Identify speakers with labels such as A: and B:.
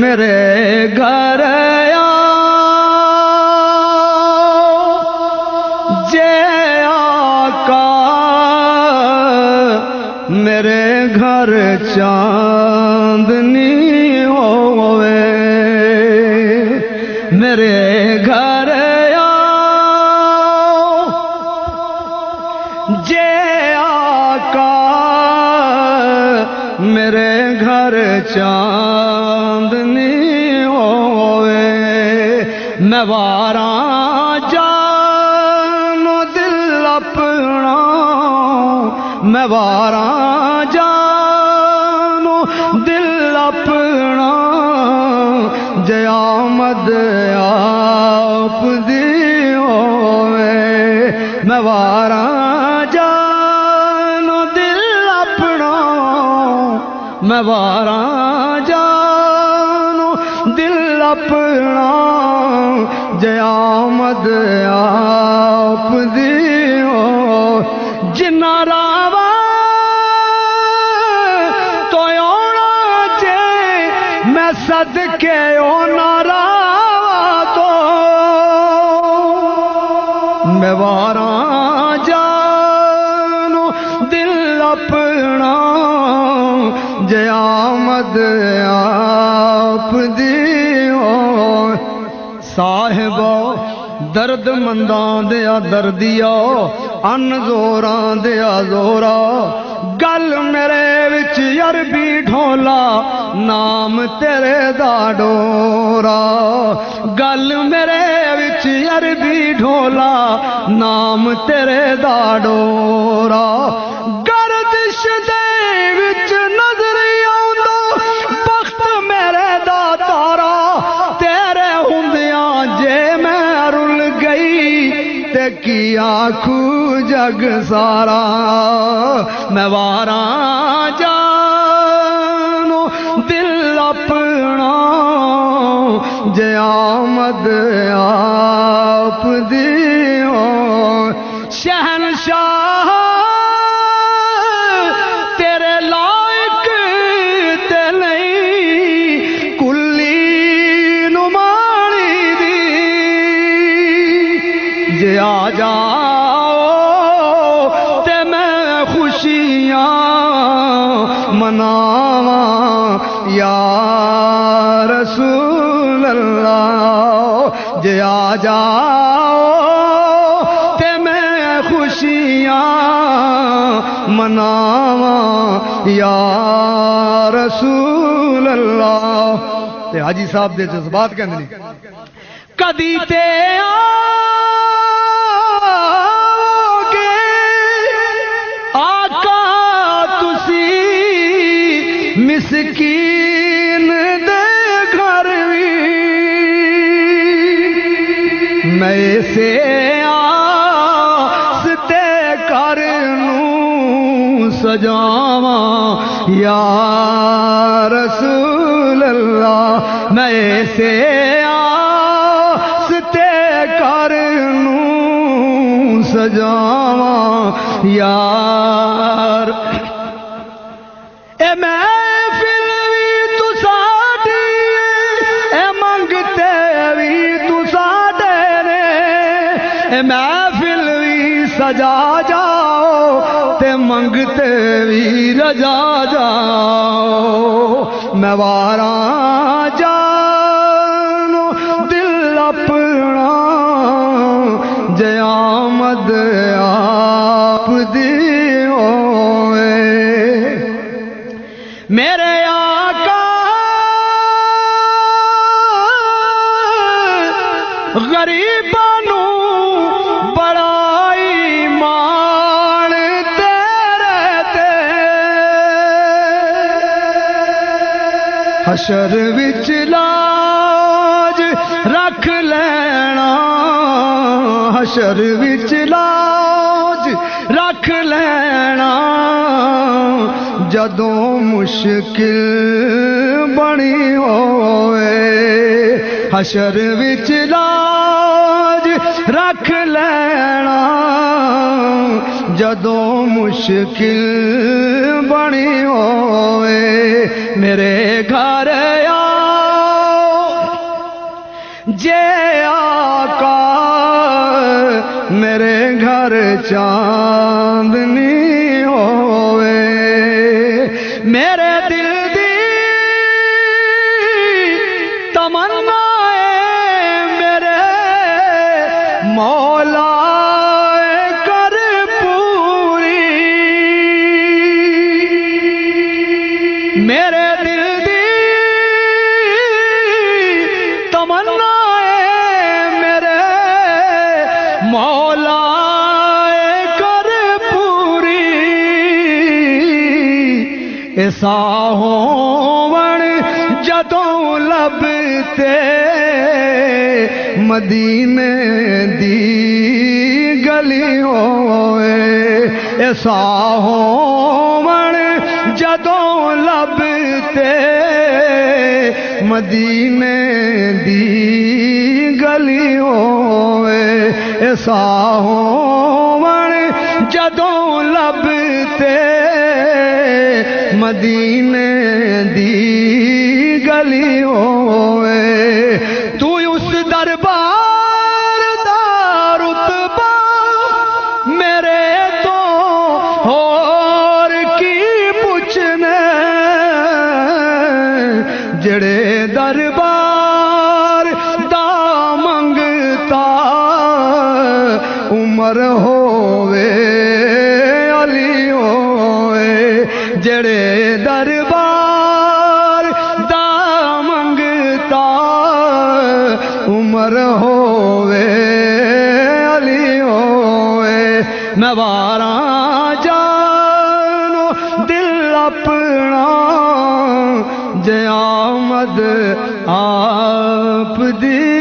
A: میرے گھر جے آقا میرے گھر چاندنی ہوئے میرے گھر جے آقا میرے گھر چاندنی ہوئے میں واراں جانو دل اپنا میں واراں جانو دل اپنا جے آمد آپ دی ہوئے میں واراں جانو دل اپنا میں واراں جانو دل اپنا جے آمد آپ دی ہو جنہ راوا تو اونا چے میں صدقے اونا راوا تو میں واراں جانو دل اپنا جے آمد آپ دی ہو صاحبہ درد منداں دیا دردیا ان زوراں دیا زورا گل میرے وچ عربی ڈھولا نام تیرے دا ڈورا گل میرے وچ عربی ڈھولا نام تیرے دا ڈورا گردش دے وچ نظر آؤندو بخت میرے دا تارا تیرے ہوندیاں جے میں رل گئی تے کی آکھو جگ سارا میں واراں جانو دل اپنا جے آمد آپ دی ہو شہنشاہ تیرے لائق تے نہیں کلی نمانی دی جے آ جاؤ تے میں خوشیاں مناواں یا رسول اللہ جے آ جاؤ تے میں خوشیاں مناواں یا رسول اللہ تے حاجی صاحب دے جذبات کہندے نے کدی تے مسکین دے گھر وی میں سے آستے کرنوں سجاواں یا رسول اللہ میں سے آستے کرنوں سجاواں یار اے محفل وی تو ساڈی اے منگتے وی تو ساڈے نے اے محفل وی سجا جاؤ تے منگتے وی رجا جاؤ میں واراں جانو دل اپنا جے آمد آپ دی ہوئے میرے آقا غریبانوں بڑائی مان تیرے تے حشر وچ لاج رکھ لینا حشر وچ لاج رکھ لینا جدوں مشکل بنی ہوئے حشر وچ لاج رکھ لینا جدوں مشکل بنی ہوئے میرے گھر جے آقا میرے گھر چاندنی ہوئے میرے دل دی تمنا ہے میرے مولا کر پوری میرے دل دی تمنا مولا کر پوری ایسا ہون جدوں لب تے مدینے دی گلی ہوئے ایسا ہون جدوں لب تے مدینے دی گلی ہوئے ایسا ہون جدوں لب تے مدینے دی گلی ہوئے تو اس دربار دا رتبہ میرے تو اور کی پوچھنے جڑے دربار دا منگتا عمر ہووے علی ہوئے جڑے دربار دا منگتا عمر ہووے علی ہوئے میں واراں جانو دل اپنا جے آمد آپ دی